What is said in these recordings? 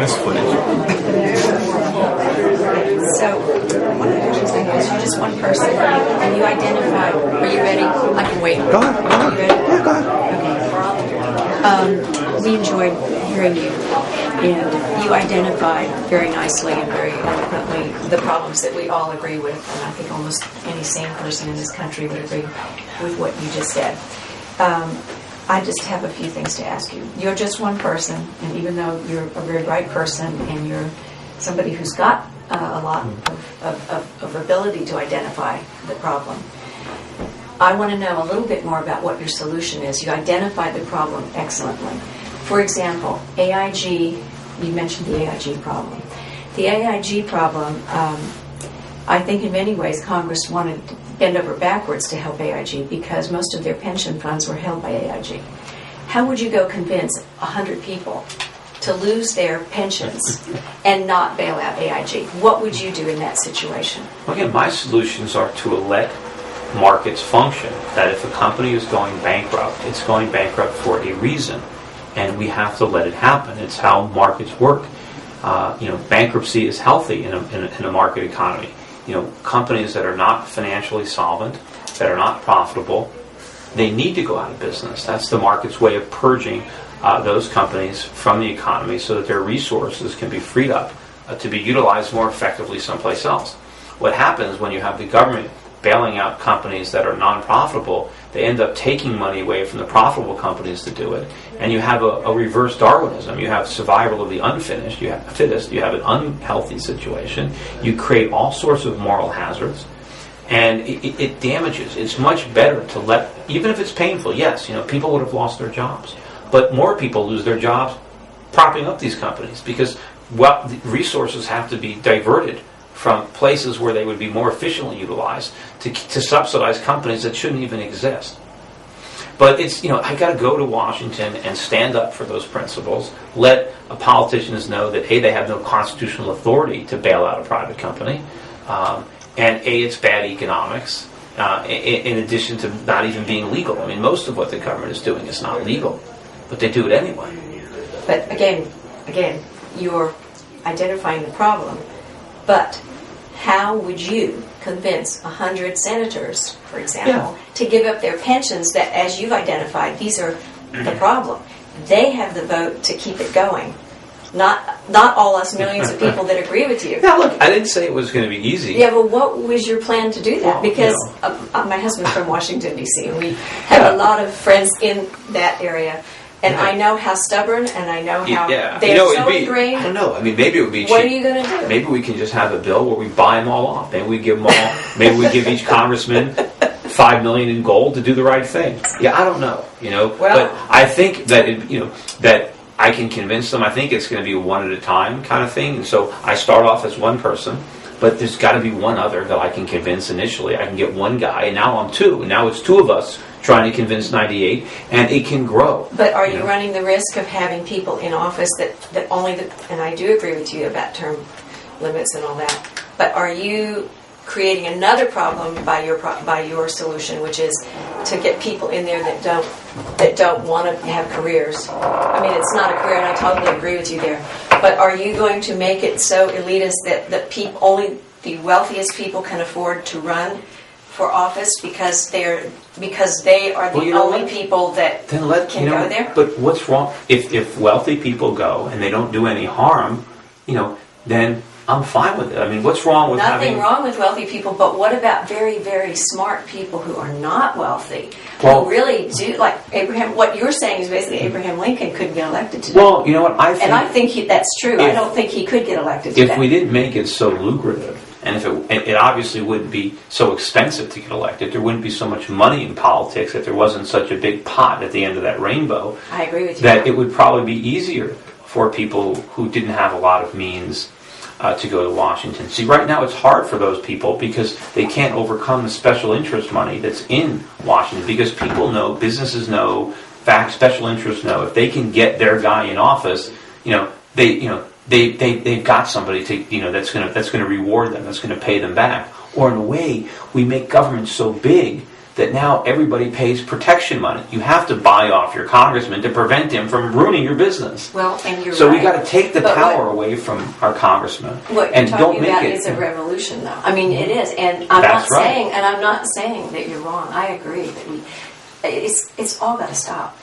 this footage. So, one of the questions I have is you're just one person, and you identify. Are you ready? I can wait. Go ahead. Are you ready? Yeah, go ahead. Okay. We enjoyed hearing you, and you identified very nicely and very eloquently the problems that we all agree with, and I think almost any sane person in this country would agree with what you just said. I just have a few things to ask you. You're just one person, and even though you're a very bright person and you're somebody who's got a lot of ability to identify the problem, I want to know a little bit more about what your solution is. You identified the problem excellently. For example, AIG, you mentioned the AIG problem. The AIG problem, I think in many ways Congress wanted to bend over backwards to help AIG because most of their pension funds were held by AIG. How would you go convince 100 people to lose their pensions and not bail out AIG? What would you do in that situation? Again, my solutions are to let markets function. That if a company is going bankrupt, it's going bankrupt for a reason, and we have to let it happen. It's how markets work. Bankruptcy is healthy in a market economy. Companies that are not financially solvent, that are not profitable, they need to go out of business. That's the market's way of purging those companies from the economy so that their resources can be freed up to be utilized more effectively someplace else. What happens when you have the government bailing out companies that are non-profitable, they end up taking money away from the profitable companies to do it, and you have a reverse Darwinism. You have survival of the unfinished, you have the fittest, you have an unhealthy situation, you create all sorts of moral hazards, and it damages. It's much better to let, even if it's painful, yes, people would have lost their jobs, but more people lose their jobs propping up these companies because the resources have to be diverted from places where they would be more efficiently utilized to subsidize companies that shouldn't even exist. But it's, I got to go to Washington and stand up for those principles, let politicians know that A, they have no constitutional authority to bail out a private company, and A, it's bad economics, in addition to not even being legal. I mean, most of what the government is doing is not legal, but they do it anyway. But again, you're identifying the problem, but how would you convince 100 senators, for example, to give up their pensions that, as you've identified, these are the problem? They have the vote to keep it going. Not all us millions of people that agree with you. Now, look, I didn't say it was going to be easy. Yeah, but what was your plan to do that? Well, because my husband's from Washington, D.C., and we have a lot of friends in that area. And I know how stubborn, and I know how they're so ingrained. I don't know. I mean, maybe it would be cheap. What are you going to do? Maybe we can just have a bill where we buy them all off. Maybe we give them all. Maybe we give each congressman $5 million in gold to do the right thing. Yeah, I don't know. Well, but I think that that I can convince them. I think it's going to be a one at a time kind of thing. And so I start off as one person, but there's got to be one other that I can convince initially. I can get one guy, and now I'm two. And now it's two of us trying to convince 98, and it can grow. But are you running the risk of having people in office that only, and I do agree with you about term limits and all that, but are you creating another problem by your solution, which is to get people in there that don't want to have careers? I mean, it's not a career, and I totally agree with you there. But are you going to make it so elitist that only the wealthiest people can afford to run for office because they are the only people that can go there? But what's wrong if wealthy people go and they don't do any harm? Then I'm fine with it. I mean, what's wrong with Nothing wrong with wealthy people, but what about very, very smart people who are not wealthy? Well, who really do, like Abraham, what you're saying is basically Abraham Lincoln couldn't get elected today. Well, you know what, I think that's true. I don't think he could get elected today. If we didn't make it so lucrative, and if it obviously wouldn't be so expensive to get elected, there wouldn't be so much money in politics if there wasn't such a big pot at the end of that rainbow. I agree with you. That it would probably be easier for people who didn't have a lot of means to go to Washington. See, right now it's hard for those people because they can't overcome the special interest money that's in Washington, because people know, businesses know, special interests know, if they can get their guy in office, they've got somebody to that's going to reward them, that's going to pay them back. Or in a way, we make government so big that now everybody pays protection money. You have to buy off your congressman to prevent him from ruining your business. Well, and you're So right. we got to take the But power away from our congressman. What and you're don't talking make about it. is a revolution, though. I mean, it is, and I'm That's not right. saying, and I'm not saying that you're wrong. I agree that it's all got to stop.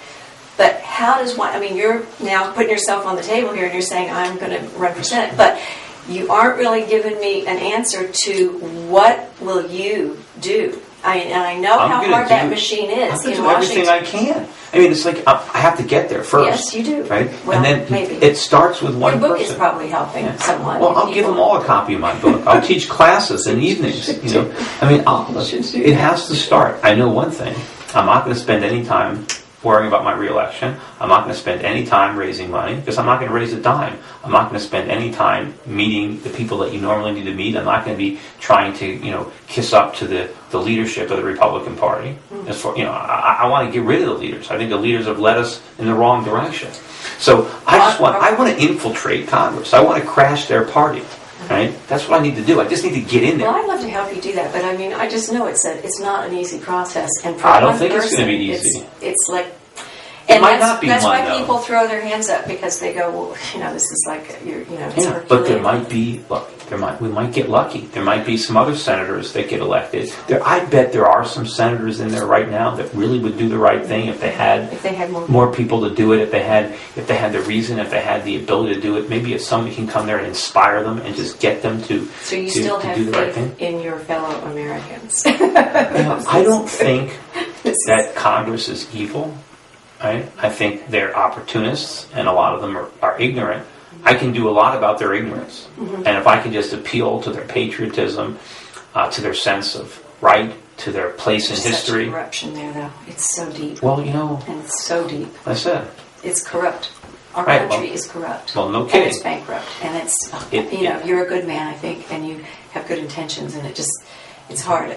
But how does one? I mean, you're now putting yourself on the table here, and you're saying I'm going to run for Senate, but you aren't really giving me an answer to what will you do. And I know how hard that machine is I'm going to in do everything Washington. I can. I mean, it's like I have to get there first. Yes, you do. Right? Well, and then maybe. it starts with one Your book person. is probably helping someone. Well, I'll give them all a copy of my book. I'll teach classes in evenings. You know, I mean, it has to start. I know one thing. I'm not going to spend any time worrying about my reelection. I'm not going to spend any time raising money because I'm not going to raise a dime. I'm not going to spend any time meeting the people that you normally need to meet. I'm not going to be trying to, kiss up to the leadership of the Republican Party. As for, I want to get rid of the leaders. I think the leaders have led us in the wrong direction. So I want to infiltrate Congress. I want to crash their party. Right? That's what I need to do. I just need to get in there. Well, I'd love to help you do that, but I mean, I just know it's not an easy process. And for I don't one think it's person, going to be easy. It's like, It and might that's, not be that's one, why though. people throw their hands up because they go, well, this is like, it's Yeah, but there might be, we might get lucky. There might be some other senators that get elected. I bet there are some senators in there right now that really would do the right thing if they had more people to do it. If they had the reason, if they had the ability to do it. Maybe if somebody can come there and inspire them and just get them to So you still have do the right faith thing. in your fellow Americans. I don't think that Congress is evil. Right? I think they're opportunists, and a lot of them are ignorant. I can do a lot about their ignorance. And if I can just appeal to their patriotism, to their sense of right, to their place in history. Such corruption there, though. It's so deep. Well, And it's so deep. I said. It's corrupt. Our Right, country is corrupt. Well, no And kidding. it's bankrupt. And it's, you're a good man, I think, and you have good intentions, and it's hard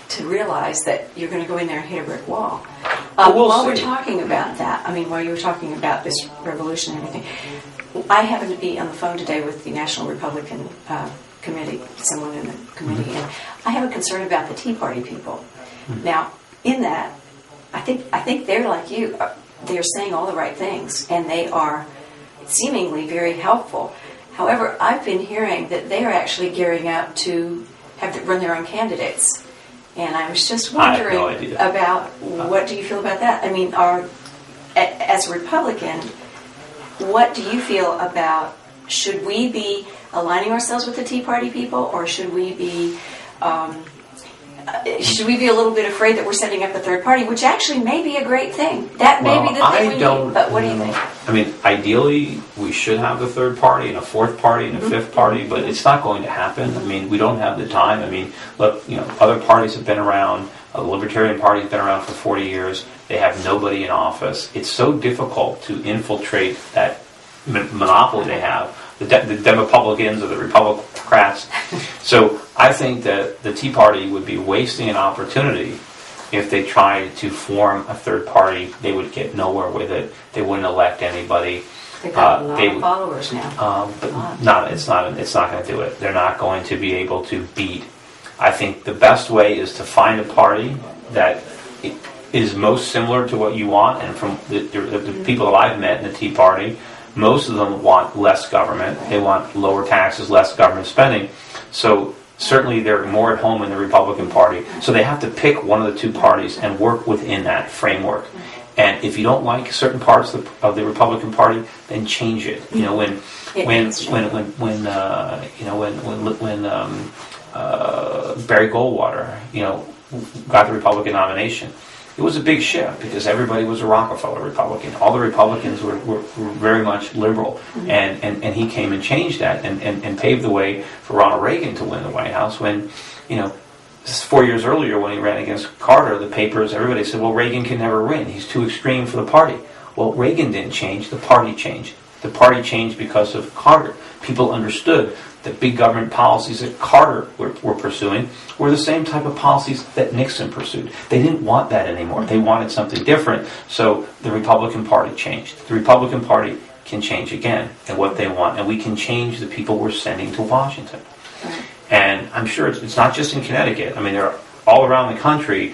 to realize that you're going to go in there and hit a brick wall. While we're talking about that, while you were talking about this revolution and everything, I happened to be on the phone today with the National Republican Committee, someone in the committee, and I have a concern about the Tea Party people. Now, in that, I think they're like you. They're saying all the right things, and they are seemingly very helpful. However, I've been hearing that they are actually gearing up to run their own candidates. And I was just wondering about what do you feel about that? As a Republican, what do you feel about, should we be aligning ourselves with the Tea Party people, or should we be a little bit afraid that we're setting up a third party, which actually may be a great thing. That may be the thing we need, but what do you think? Ideally, we should have the third party and a fourth party and a fifth party, but it's not going to happen. We don't have the time. Look, other parties have been around. The Libertarian Party has been around for 40 years. They have nobody in office. It's so difficult to infiltrate that monopoly they have, the Republicans or the Republicrats. So I think that the Tea Party would be wasting an opportunity if they tried to form a third party. They would get nowhere with it. They wouldn't elect anybody. They've got a lot of followers now. But it's not going to do it. They're not going to be able to beat. I think the best way is to find a party that is most similar to what you want. And from the people that I've met in the Tea Party, most of them want less government. They want lower taxes, less government spending. So certainly they're more at home in the Republican Party. So they have to pick one of the two parties and work within that framework. And if you don't like certain parts of the Republican Party, then change it. When Barry Goldwater, got the Republican nomination, it was a big shift because everybody was a Rockefeller Republican. All the Republicans were very much liberal. And he came and changed that and paved the way for Ronald Reagan to win the White House when, 4 years earlier when he ran against Carter, the papers, everybody said, well, Reagan can never win. He's too extreme for the party. Well, Reagan didn't change. The party changed. The party changed because of Carter. People understood that big government policies that Carter were pursuing were the same type of policies that Nixon pursued. They didn't want that anymore. They wanted something different. So the Republican Party changed. The Republican Party can change again and what they want. And we can change the people we're sending to Washington. And I'm sure it's not just in Connecticut. There are all around the country,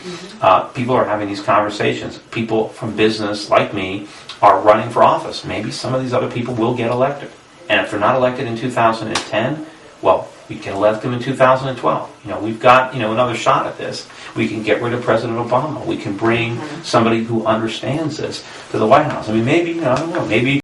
people are having these conversations. People from business like me are running for office. Maybe some of these other people will get elected. And if they're not elected in 2010, well, we can elect them in 2012. We've got, another shot at this. We can get rid of President Obama. We can bring somebody who understands this to the White House. I mean, maybe, I don't know, maybe